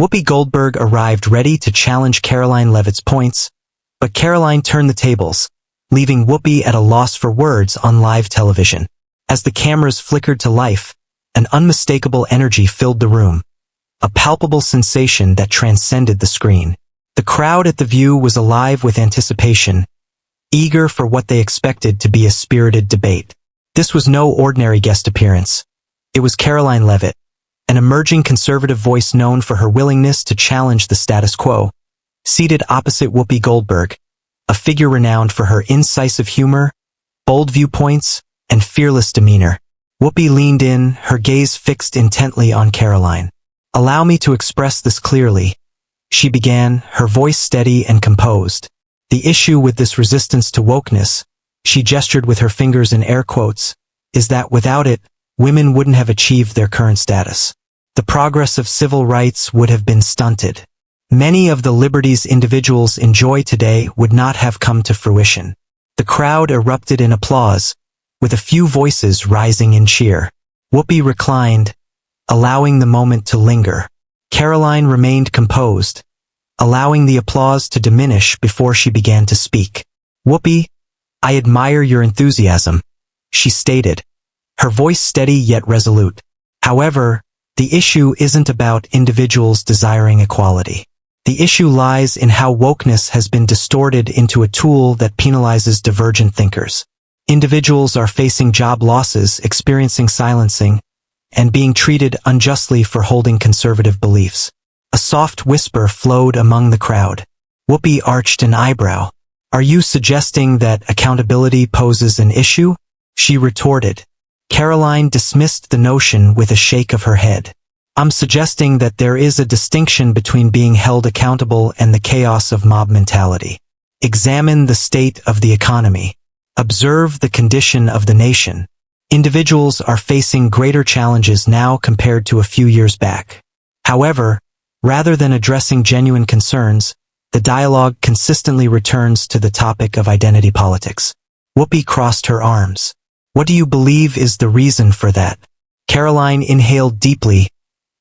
Whoopi Goldberg arrived ready to challenge Karoline Leavitt's points, but Karoline turned the tables, leaving Whoopi at a loss for words on live television. As the cameras flickered to life, an unmistakable energy filled the room, a palpable sensation that transcended the screen. The crowd at the View was alive with anticipation, eager for what they expected to be a spirited debate. This was no ordinary guest appearance. It was Karoline Leavitt, an emerging conservative voice known for her willingness to challenge the status quo, seated opposite Whoopi Goldberg, a figure renowned for her incisive humor, bold viewpoints, and fearless demeanor. Whoopi leaned in, her gaze fixed intently on Karoline. "Allow me to express this clearly," she began, her voice steady and composed. "The issue with this resistance to wokeness," she gestured with her fingers in air quotes, "is that without it, women wouldn't have achieved their current status. The progress of civil rights would have been stunted. Many of the liberties individuals enjoy today would not have come to fruition." The crowd erupted in applause, with a few voices rising in cheer. Whoopi reclined, allowing the moment to linger. Karoline remained composed, allowing the applause to diminish before she began to speak. "Whoopi, I admire your enthusiasm," she stated, her voice steady yet resolute. "However, the issue isn't about individuals desiring equality. The issue lies in how wokeness has been distorted into a tool that penalizes divergent thinkers. Individuals are facing job losses, experiencing silencing, and being treated unjustly for holding conservative beliefs." A soft whisper flowed among the crowd. Whoopi arched an eyebrow. "Are you suggesting that accountability poses an issue?" she retorted. Karoline dismissed the notion with a shake of her head. "I'm suggesting that there is a distinction between being held accountable and the chaos of mob mentality. Examine the state of the economy. Observe the condition of the nation. Individuals are facing greater challenges now compared to a few years back. However, rather than addressing genuine concerns, the dialogue consistently returns to the topic of identity politics." Whoopi crossed her arms. "What do you believe is the reason for that?" Karoline inhaled deeply,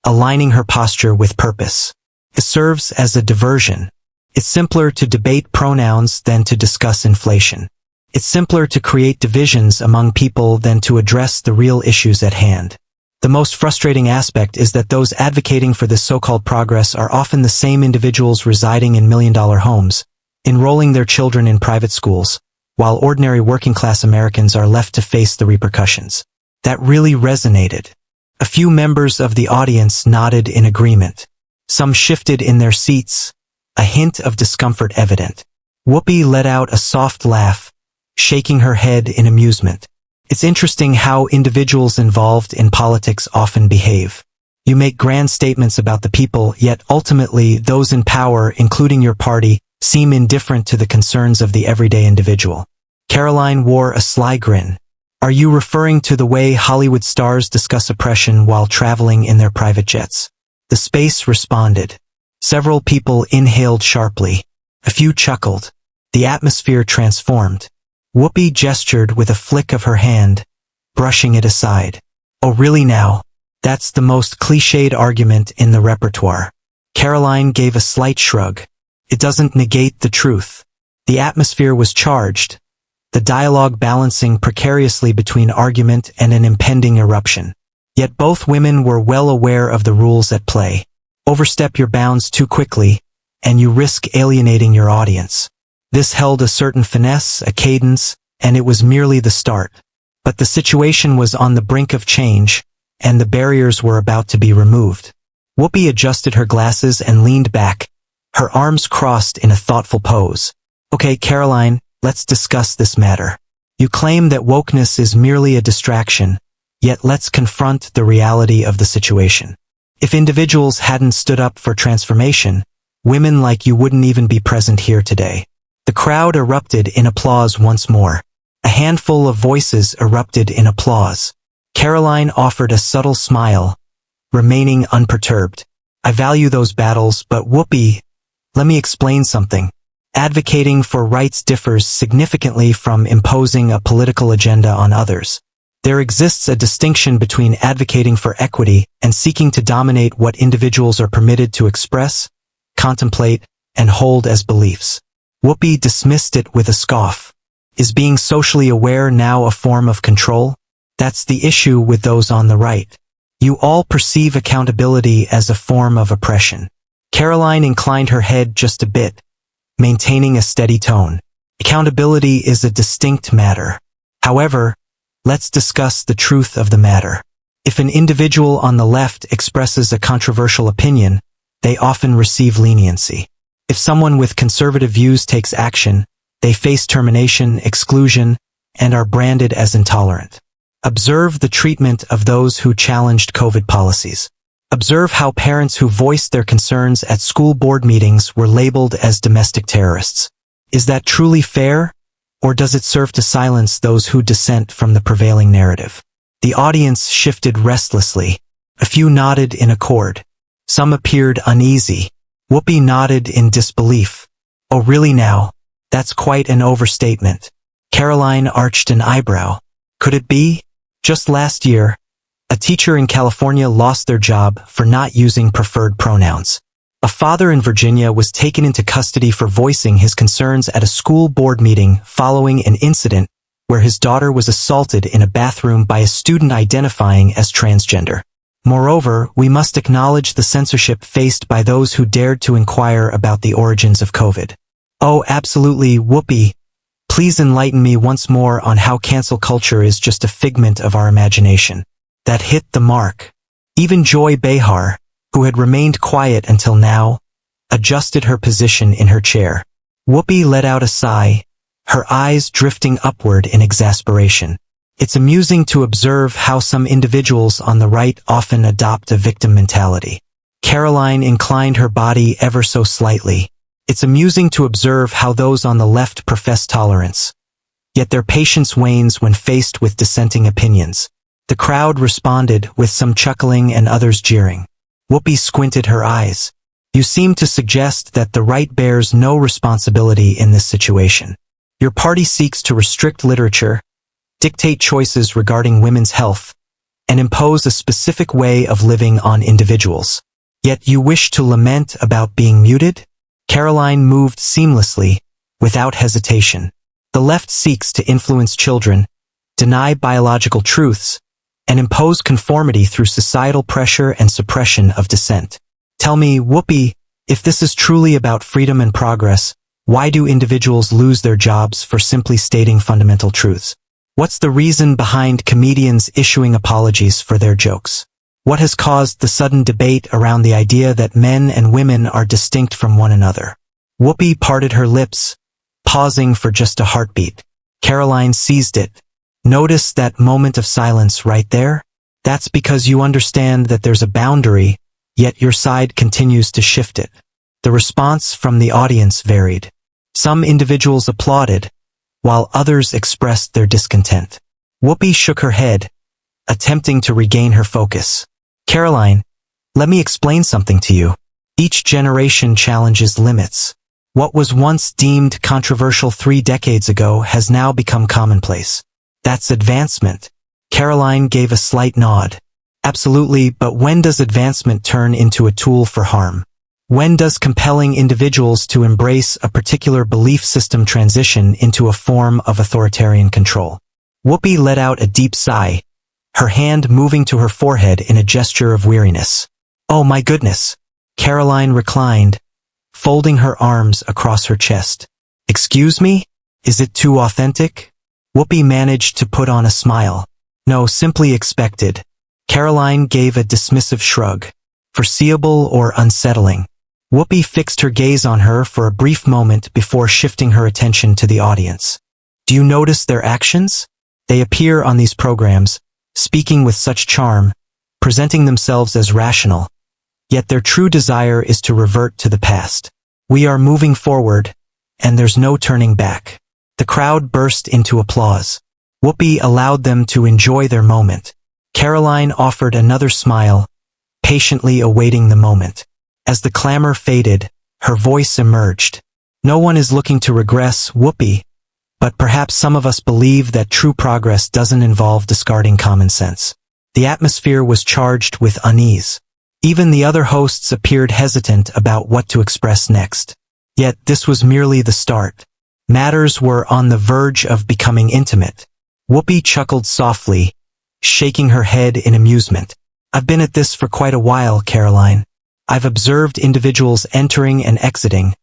aligning her posture with purpose. "It serves as a diversion. It's simpler to debate pronouns than to discuss inflation. It's simpler to create divisions among people than to address the real issues at hand. The most frustrating aspect is that those advocating for this so-called progress are often the same individuals residing in million-dollar homes, enrolling their children in private schools, while ordinary working-class Americans are left to face the repercussions." That really resonated. A few members of the audience nodded in agreement. Some shifted in their seats, a hint of discomfort evident. Whoopi let out a soft laugh, shaking her head in amusement. "It's interesting how individuals involved in politics often behave. You make grand statements about the people, yet ultimately those in power, including your party, seem indifferent to the concerns of the everyday individual." Karoline wore a sly grin. "Are you referring to the way Hollywood stars discuss oppression while traveling in their private jets?" The space responded. Several people inhaled sharply. A few chuckled. The atmosphere transformed. Whoopi gestured with a flick of her hand, brushing it aside. "Oh really now? That's the most cliched argument in the repertoire." Karoline gave a slight shrug. "It doesn't negate the truth." The atmosphere was charged, the dialogue balancing precariously between argument and an impending eruption. Yet both women were well aware of the rules at play. Overstep your bounds too quickly, and you risk alienating your audience. This held a certain finesse, a cadence, and it was merely the start. But the situation was on the brink of change, and the barriers were about to be removed. Whoopi adjusted her glasses and leaned back, her arms crossed in a thoughtful pose. "Okay, Karoline, let's discuss this matter. You claim that wokeness is merely a distraction, yet let's confront the reality of the situation. If individuals hadn't stood up for transformation, women like you wouldn't even be present here today." The crowd erupted in applause once more. A handful of voices erupted in applause. Karoline offered a subtle smile, remaining unperturbed. "I value those battles, but Whoopi, let me explain something. Advocating for rights differs significantly from imposing a political agenda on others. There exists a distinction between advocating for equity and seeking to dominate what individuals are permitted to express, contemplate, and hold as beliefs. Whoopi dismissed it with a scoff. Is being socially aware now a form of control? That's the issue with those on the right. You all perceive accountability as a form of oppression. Karoline inclined her head just a bit, maintaining a steady tone. Accountability is a distinct matter. However, let's discuss the truth of the matter. If an individual on the left expresses a controversial opinion, they often receive leniency. If someone with conservative views takes action, they face termination, exclusion, and are branded as intolerant. Observe the treatment of those who challenged COVID policies. Observe how parents who voiced their concerns at school board meetings were labeled as domestic terrorists. Is that truly fair, or does it serve to silence those who dissent from the prevailing narrative? The audience shifted restlessly. A few nodded in accord. Some appeared uneasy. Whoopi nodded in disbelief. Oh, really now? That's quite an overstatement. Karoline arched an eyebrow. Could it be? Just last year, a teacher in California lost their job for not using preferred pronouns. A father in Virginia was taken into custody for voicing his concerns at a school board meeting following an incident where his daughter was assaulted in a bathroom by a student identifying as transgender. Moreover, we must acknowledge the censorship faced by those who dared to inquire about the origins of COVID. Oh, absolutely, Whoopi. Please enlighten me once more on how cancel culture is just a figment of our imagination. That hit the mark. Even Joy Behar, who had remained quiet until now, adjusted her position in her chair. Whoopi let out a sigh, her eyes drifting upward in exasperation. It's amusing to observe how some individuals on the right often adopt a victim mentality. Karoline inclined her body ever so slightly. It's amusing to observe how those on the left profess tolerance. Yet their patience wanes when faced with dissenting opinions. The crowd responded with some chuckling and others jeering. Whoopi squinted her eyes. You seem to suggest that the right bears no responsibility in this situation. Your party seeks to restrict literature, dictate choices regarding women's health, and impose a specific way of living on individuals. Yet you wish to lament about being muted? Karoline moved seamlessly, without hesitation. The left seeks to influence children, deny biological truths, and impose conformity through societal pressure and suppression of dissent. Tell me, Whoopi, if this is truly about freedom and progress, why do individuals lose their jobs for simply stating fundamental truths? What's the reason behind comedians issuing apologies for their jokes? What has caused the sudden debate around the idea that men and women are distinct from one another? Whoopi parted her lips, pausing for just a heartbeat. Karoline seized it. Notice that moment of silence right there? That's because you understand that there's a boundary, yet your side continues to shift it. The response from the audience varied. Some individuals applauded, while others expressed their discontent. Whoopi shook her head, attempting to regain her focus. Karoline, let me explain something to you. Each generation challenges limits. What was once deemed controversial 3 decades ago has now become commonplace. That's advancement. Karoline gave a slight nod. Absolutely, but when does advancement turn into a tool for harm? When does compelling individuals to embrace a particular belief system transition into a form of authoritarian control? Whoopi let out a deep sigh, her hand moving to her forehead in a gesture of weariness. Oh my goodness! Karoline reclined, folding her arms across her chest. Excuse me? Is it too authentic? Whoopi managed to put on a smile. No, simply expected. Karoline gave a dismissive shrug. Foreseeable or unsettling? Whoopi fixed her gaze on her for a brief moment before shifting her attention to the audience. Do you notice their actions? They appear on these programs, speaking with such charm, presenting themselves as rational, yet their true desire is to revert to the past. We are moving forward, and there's no turning back. The crowd burst into applause. Whoopi allowed them to enjoy their moment. Karoline offered another smile, patiently awaiting the moment. As the clamor faded, her voice emerged. No one is looking to regress, Whoopi, but perhaps some of us believe that true progress doesn't involve discarding common sense. The atmosphere was charged with unease. Even the other hosts appeared hesitant about what to express next. Yet this was merely the start. Matters were on the verge of becoming intimate. Whoopi chuckled softly, shaking her head in amusement. I've been at this for quite a while, Karoline. I've observed individuals entering and exiting,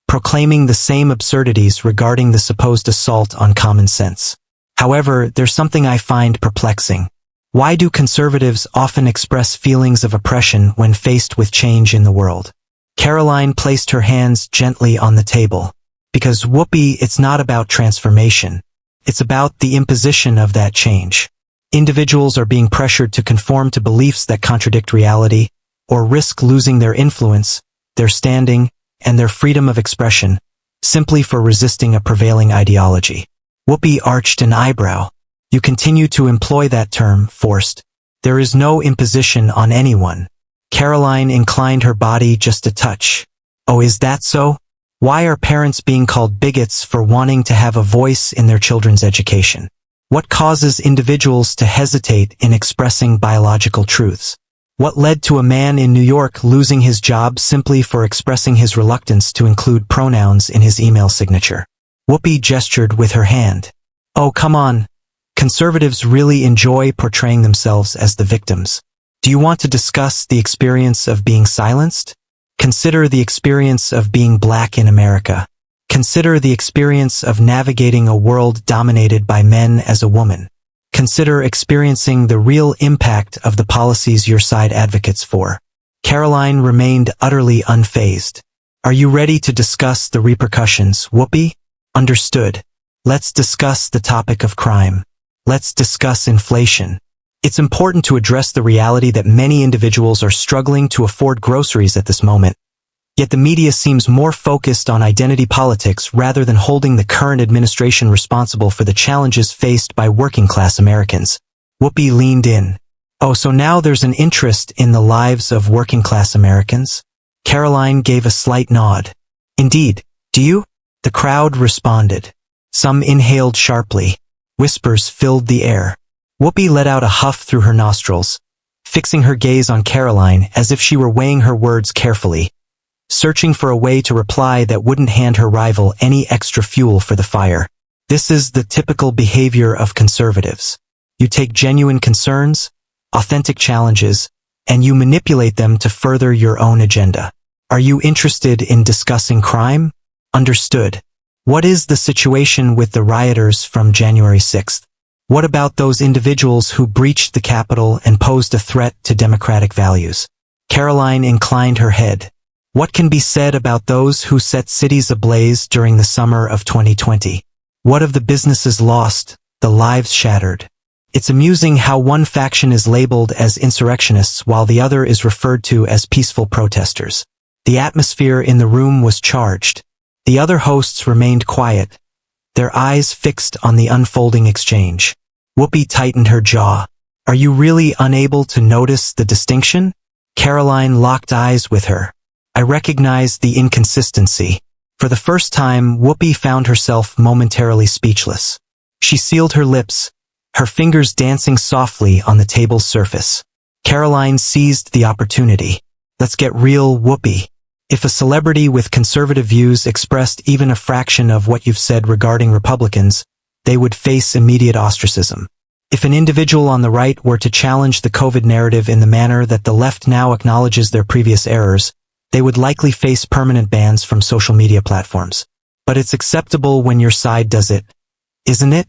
proclaiming the same absurdities regarding the supposed assault on common sense. However, there's something I find perplexing. Why do conservatives often express feelings of oppression when faced with change in the world? Karoline placed her hands gently on the table. Because Whoopi, it's not about transformation. It's about the imposition of that change. Individuals are being pressured to conform to beliefs that contradict reality, or risk losing their influence, their standing, and their freedom of expression, simply for resisting a prevailing ideology. Whoopi arched an eyebrow. You continue to employ that term, forced. There is no imposition on anyone. Karoline inclined her body just a touch. Oh, is that so? Why are parents being called bigots for wanting to have a voice in their children's education? What causes individuals to hesitate in expressing biological truths? What led to a man in New York losing his job simply for expressing his reluctance to include pronouns in his email signature? Whoopi gestured with her hand. Oh, come on. Conservatives really enjoy portraying themselves as the victims. Do you want to discuss the experience of being silenced? Consider the experience of being black in America. Consider the experience of navigating a world dominated by men as a woman. Consider experiencing the real impact of the policies your side advocates for. Karoline remained utterly unfazed. Are you ready to discuss the repercussions, Whoopi? Understood. Let's discuss the topic of crime. Let's discuss inflation. It's important to address the reality that many individuals are struggling to afford groceries at this moment. Yet the media seems more focused on identity politics rather than holding the current administration responsible for the challenges faced by working-class Americans. Whoopi leaned in. Oh, so now there's an interest in the lives of working-class Americans? Karoline gave a slight nod. Indeed. Do you? The crowd responded. Some inhaled sharply. Whispers filled the air. Whoopi let out a huff through her nostrils, fixing her gaze on Karoline as if she were weighing her words carefully, searching for a way to reply that wouldn't hand her rival any extra fuel for the fire. This is the typical behavior of conservatives. You take genuine concerns, authentic challenges, and you manipulate them to further your own agenda. Are you interested in discussing crime? Understood. What is the situation with the rioters from January 6th? What about those individuals who breached the Capitol and posed a threat to democratic values? Karoline inclined her head. What can be said about those who set cities ablaze during the summer of 2020? What of the businesses lost, the lives shattered? It's amusing how one faction is labeled as insurrectionists while the other is referred to as peaceful protesters. The atmosphere in the room was charged. The other hosts remained quiet, their eyes fixed on the unfolding exchange. Whoopi tightened her jaw. Are you really unable to notice the distinction? Karoline locked eyes with her. I recognized the inconsistency. For the first time, Whoopi found herself momentarily speechless. She sealed her lips, her fingers dancing softly on the table's surface. Karoline seized the opportunity. Let's get real, Whoopi. If a celebrity with conservative views expressed even a fraction of what you've said regarding Republicans, they would face immediate ostracism. If an individual on the right were to challenge the COVID narrative in the manner that the left now acknowledges their previous errors, they would likely face permanent bans from social media platforms. But it's acceptable when your side does it, isn't it?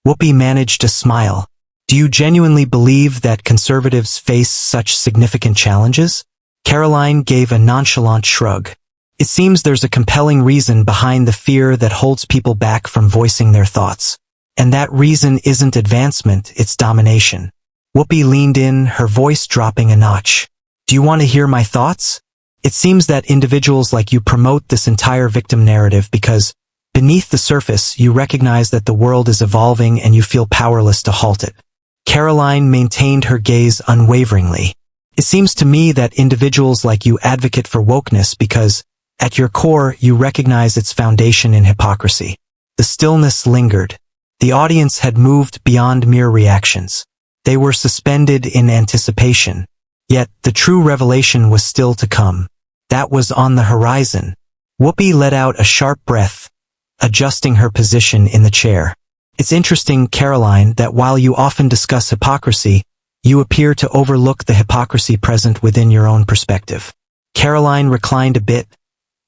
Whoopi managed a smile. Do you genuinely believe that conservatives face such significant challenges? Karoline gave a nonchalant shrug. It seems there's a compelling reason behind the fear that holds people back from voicing their thoughts. And that reason isn't advancement, it's domination. Whoopi leaned in, her voice dropping a notch. Do you want to hear my thoughts? It seems that individuals like you promote this entire victim narrative because, beneath the surface, you recognize that the world is evolving and you feel powerless to halt it. Karoline maintained her gaze unwaveringly. It seems to me that individuals like you advocate for wokeness because, at your core, you recognize its foundation in hypocrisy. The stillness lingered. The audience had moved beyond mere reactions. They were suspended in anticipation. Yet, the true revelation was still to come. That was on the horizon. Whoopi let out a sharp breath, adjusting her position in the chair. It's interesting, Karoline, that while you often discuss hypocrisy, you appear to overlook the hypocrisy present within your own perspective. Karoline reclined a bit,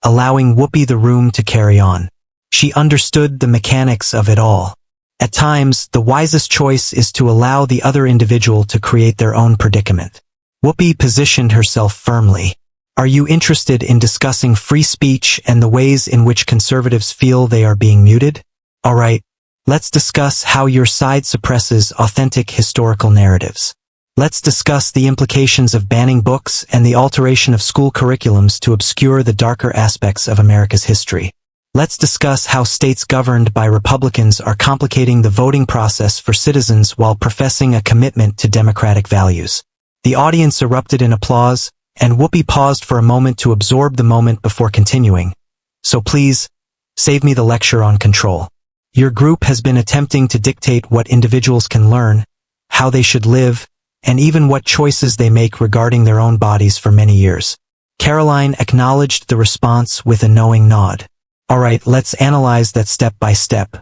allowing Whoopi the room to carry on. She understood the mechanics of it all. At times, the wisest choice is to allow the other individual to create their own predicament. Whoopi positioned herself firmly. Are you interested in discussing free speech and the ways in which conservatives feel they are being muted? All right, let's discuss how your side suppresses authentic historical narratives. Let's discuss the implications of banning books and the alteration of school curriculums to obscure the darker aspects of America's history. Let's discuss how states governed by Republicans are complicating the voting process for citizens while professing a commitment to democratic values. The audience erupted in applause, and Whoopi paused for a moment to absorb the moment before continuing. So please, save me the lecture on control. Your group has been attempting to dictate what individuals can learn, how they should live, and even what choices they make regarding their own bodies for many years. Karoline acknowledged the response with a knowing nod. All right, let's analyze that step by step.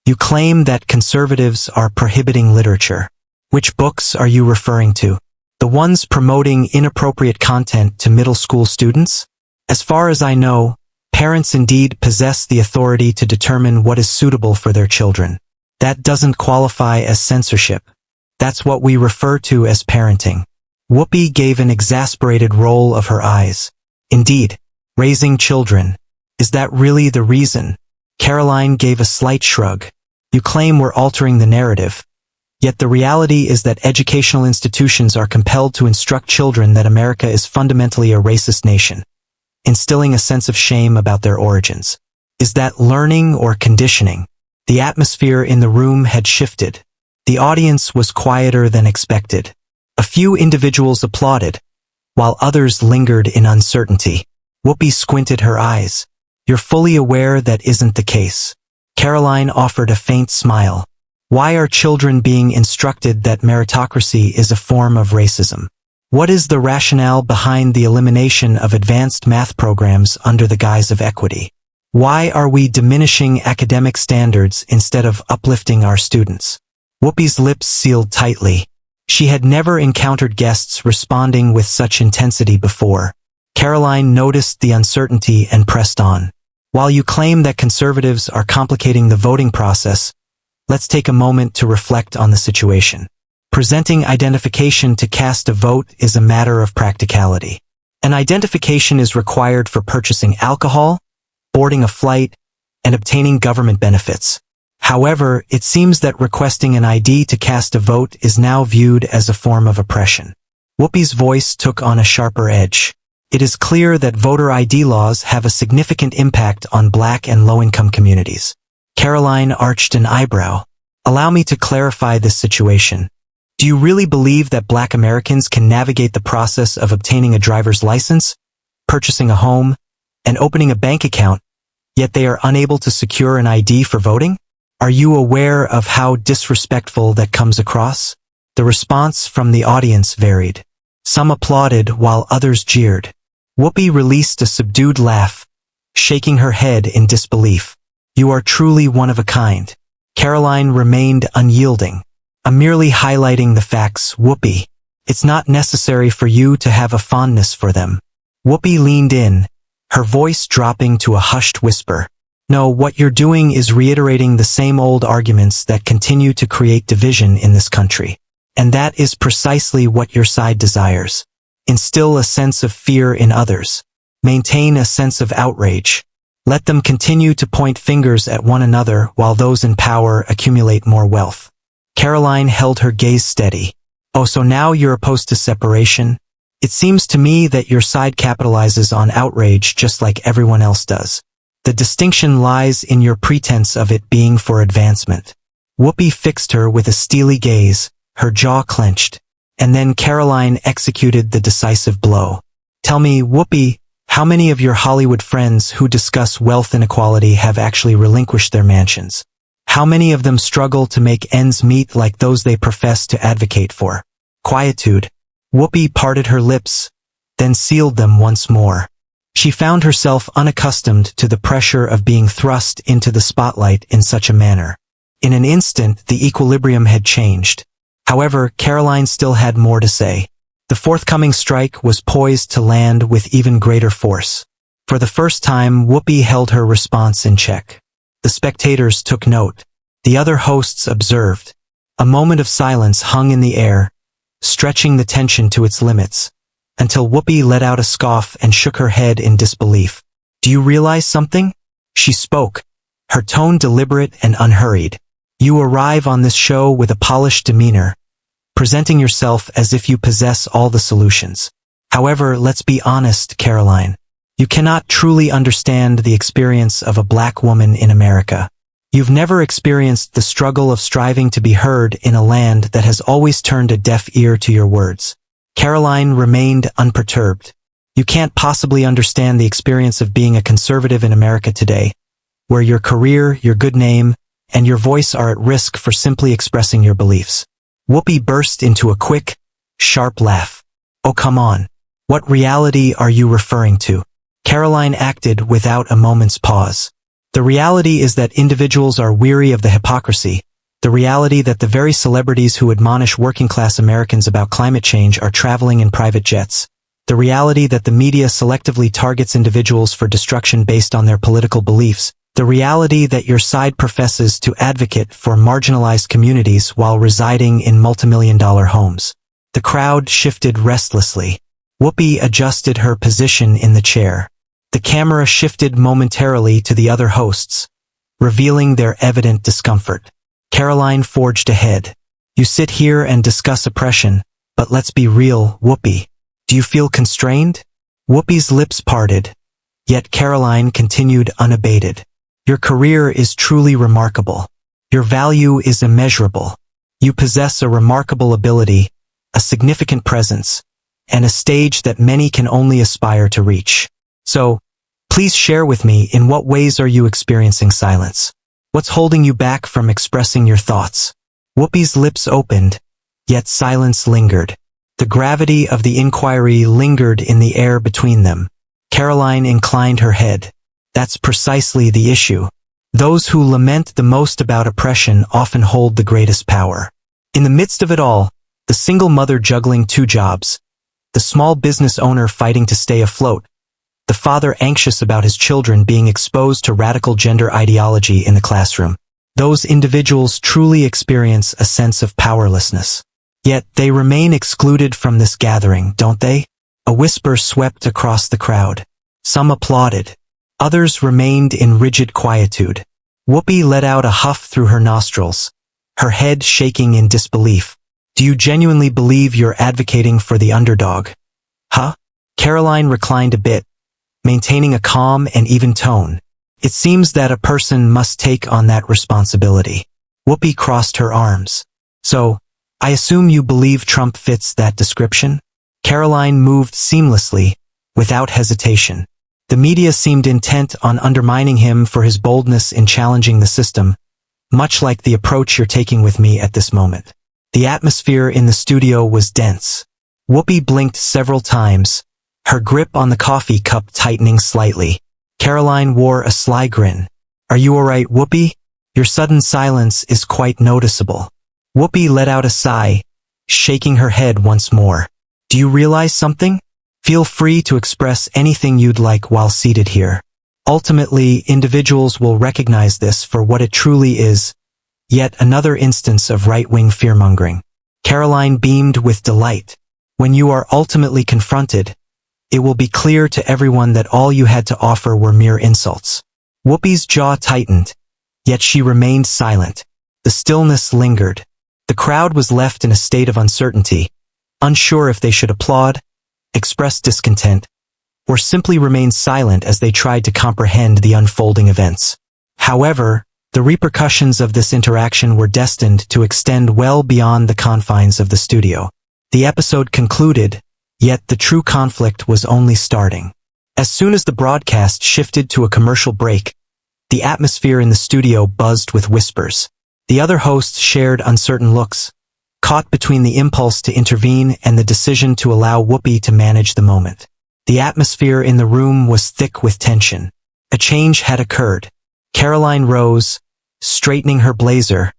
You claim that conservatives are prohibiting literature. Which books are you referring to? The ones promoting inappropriate content to middle school students? As far as I know, parents indeed possess the authority to determine what is suitable for their children. That doesn't qualify as censorship. That's what we refer to as parenting. Whoopi gave an exasperated roll of her eyes. Indeed, raising children. Is that really the reason? Karoline gave a slight shrug. You claim we're altering the narrative. Yet the reality is that educational institutions are compelled to instruct children that America is fundamentally a racist nation, instilling a sense of shame about their origins. Is that learning or conditioning? The atmosphere in the room had shifted. The audience was quieter than expected. A few individuals applauded, while others lingered in uncertainty. Whoopi squinted her eyes. You're fully aware that isn't the case. Karoline offered a faint smile. Why are children being instructed that meritocracy is a form of racism? What is the rationale behind the elimination of advanced math programs under the guise of equity? Why are we diminishing academic standards instead of uplifting our students? Whoopi's lips sealed tightly. She had never encountered guests responding with such intensity before. Karoline noticed the uncertainty and pressed on. While you claim that conservatives are complicating the voting process, let's take a moment to reflect on the situation. Presenting identification to cast a vote is a matter of practicality. An identification is required for purchasing alcohol, boarding a flight, and obtaining government benefits. However, it seems that requesting an ID to cast a vote is now viewed as a form of oppression. Whoopi's voice took on a sharper edge. It is clear that voter ID laws have a significant impact on Black and low-income communities. Karoline arched an eyebrow. Allow me to clarify this situation. Do you really believe that Black Americans can navigate the process of obtaining a driver's license, purchasing a home, and opening a bank account, yet they are unable to secure an ID for voting? Are you aware of how disrespectful that comes across? The response from the audience varied. Some applauded while others jeered. Whoopi released a subdued laugh, shaking her head in disbelief. You are truly one of a kind. Karoline remained unyielding. I'm merely highlighting the facts, Whoopi. It's not necessary for you to have a fondness for them. Whoopi leaned in, her voice dropping to a hushed whisper. No, what you're doing is reiterating the same old arguments that continue to create division in this country. And that is precisely what your side desires. Instill a sense of fear in others. Maintain a sense of outrage. Let them continue to point fingers at one another while those in power accumulate more wealth. Karoline held her gaze steady. Oh, so now you're opposed to separation? It seems to me that your side capitalizes on outrage just like everyone else does. The distinction lies in your pretense of it being for advancement. Whoopi fixed her with a steely gaze, her jaw clenched. And then Karoline executed the decisive blow. Tell me, Whoopi, How many of your Hollywood friends who discuss wealth inequality have actually relinquished their mansions? How many of them struggle to make ends meet like those they profess to advocate for? Quietude. Whoopi parted her lips, then sealed them once more. She found herself unaccustomed to the pressure of being thrust into the spotlight in such a manner. In an instant, the equilibrium had changed. However, Karoline still had more to say. The forthcoming strike was poised to land with even greater force. For the first time, Whoopi held her response in check. The spectators took note. The other hosts observed. A moment of silence hung in the air, stretching the tension to its limits, until Whoopi let out a scoff and shook her head in disbelief. "Do you realize something?" She spoke, her tone deliberate and unhurried. "You arrive on this show with a polished demeanor, presenting yourself as if you possess all the solutions. However, let's be honest, Karoline. You cannot truly understand the experience of a black woman in America. You've never experienced the struggle of striving to be heard in a land that has always turned a deaf ear to your words." Karoline remained unperturbed. "You can't possibly understand the experience of being a conservative in America today, where your career, your good name, and your voice are at risk for simply expressing your beliefs." Whoopi burst into a quick, sharp laugh. "Oh, come on. What reality are you referring to?" Karoline acted without a moment's pause. "The reality is that individuals are weary of the hypocrisy. The reality that the very celebrities who admonish working-class Americans about climate change are traveling in private jets. The reality that the media selectively targets individuals for destruction based on their political beliefs. The reality that your side professes to advocate for marginalized communities while residing in multimillion-dollar homes." The crowd shifted restlessly. Whoopi adjusted her position in the chair. The camera shifted momentarily to the other hosts, revealing their evident discomfort. Karoline forged ahead. "You sit here and discuss oppression, but let's be real, Whoopi. Do you feel constrained?" Whoopi's lips parted, yet Karoline continued unabated. "Your career is truly remarkable. Your value is immeasurable. You possess a remarkable ability, a significant presence, and a stage that many can only aspire to reach. So, please share with me, in what ways are you experiencing silence? What's holding you back from expressing your thoughts?" Whoopi's lips opened, yet silence lingered. The gravity of the inquiry lingered in the air between them. Karoline inclined her head. "That's precisely the issue. Those who lament the most about oppression often hold the greatest power. In the midst of it all, the single mother juggling 2 jobs, the small business owner fighting to stay afloat, the father anxious about his children being exposed to radical gender ideology in the classroom. Those individuals truly experience a sense of powerlessness. Yet they remain excluded from this gathering, don't they?" A whisper swept across the crowd. Some applauded. Others remained in rigid quietude. Whoopi let out a huff through her nostrils, her head shaking in disbelief. "Do you genuinely believe you're advocating for the underdog?" "Huh?" Karoline reclined a bit, maintaining a calm and even tone. "It seems that a person must take on that responsibility." Whoopi crossed her arms. "So, I assume you believe Trump fits that description?" Karoline moved seamlessly, without hesitation. The media seemed intent on undermining him for his boldness in challenging the system, much like the approach you're taking with me at this moment. The atmosphere in the studio was dense. Whoopi blinked several times, her grip on the coffee cup tightening slightly. Karoline wore a sly grin. "Are you all right, Whoopi? Your sudden silence is quite noticeable." Whoopi let out a sigh, shaking her head once more. "Do you realize something? Feel free to express anything you'd like while seated here. Ultimately, individuals will recognize this for what it truly is, yet another instance of right-wing fearmongering." Karoline beamed with delight. "When you are ultimately confronted, it will be clear to everyone that all you had to offer were mere insults." Whoopi's jaw tightened, yet she remained silent. The stillness lingered. The crowd was left in a state of uncertainty, unsure if they should applaud, express discontent, or simply remain silent as they tried to comprehend the unfolding events. However, the repercussions of this interaction were destined to extend well beyond the confines of the studio. The episode concluded, yet the true conflict was only starting. As soon as the broadcast shifted to a commercial break, the atmosphere in the studio buzzed with whispers. The other hosts shared uncertain looks, caught between the impulse to intervene and the decision to allow Whoopi to manage the moment. The atmosphere in the room was thick with tension. A change had occurred. Karoline rose, straightening her blazer,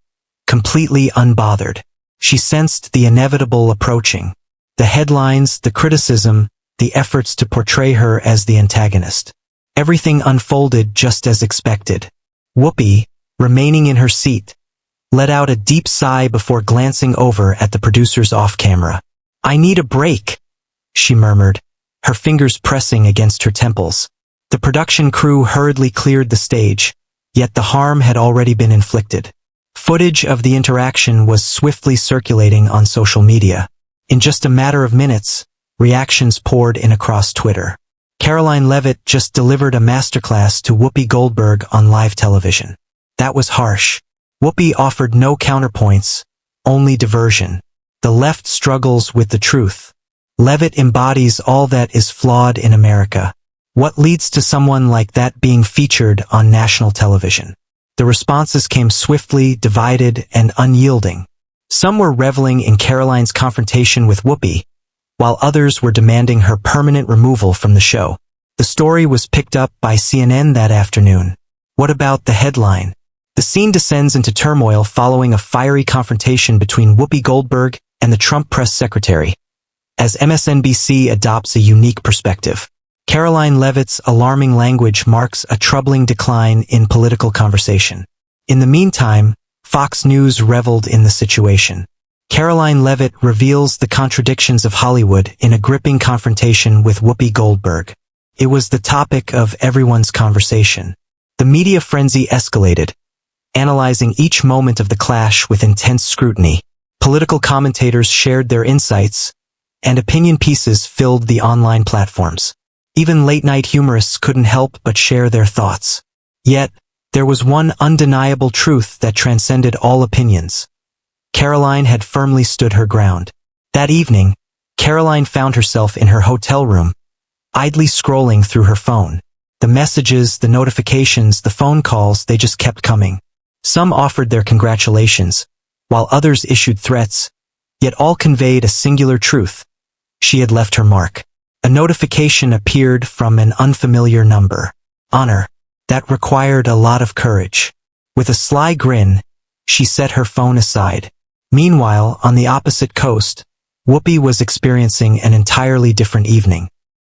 completely unbothered. She sensed the inevitable approaching. The headlines, the criticism, the efforts to portray her as the antagonist. Everything unfolded just as expected. Whoopi, remaining in her seat, let out a deep sigh before glancing over at the producers off camera. "I need a break," she murmured, her fingers pressing against her temples. The production crew hurriedly cleared the stage, yet the harm had already been inflicted. Footage of the interaction was swiftly circulating on social media. In just a matter of minutes, reactions poured in across Twitter. Karoline Leavitt just delivered a masterclass to Whoopi Goldberg on live television. That was harsh. Whoopi offered no counterpoints, only diversion. The left struggles with the truth. Leavitt embodies all that is flawed in America. What leads to someone like that being featured on national television? The responses came swiftly, divided, and unyielding. Some were reveling in Karoline's confrontation with Whoopi, while others were demanding her permanent removal from the show. The story was picked up by CNN that afternoon. What about the headline? The scene descends into turmoil following a fiery confrontation between Whoopi Goldberg and the Trump press secretary, as MSNBC adopts a unique perspective. Karoline Leavitt's alarming language marks a troubling decline in political conversation. In the meantime, Fox News reveled in the situation. Karoline Leavitt reveals the contradictions of Hollywood in a gripping confrontation with Whoopi Goldberg. It was the topic of everyone's conversation. The media frenzy escalated, analyzing each moment of the clash with intense scrutiny. Political commentators shared their insights, and opinion pieces filled the online platforms. Even late-night humorists couldn't help but share their thoughts. Yet, there was one undeniable truth that transcended all opinions. Karoline had firmly stood her ground. That evening, Karoline found herself in her hotel room, idly scrolling through her phone. The messages, the notifications, the phone calls, they just kept coming. Some offered their congratulations, while others issued threats, yet all conveyed a singular truth. She had left her mark. A notification appeared from an unfamiliar number. Honor. That required a lot of courage. With a sly grin, she set her phone aside. Meanwhile, on the opposite coast, Whoopi was experiencing an entirely different evening.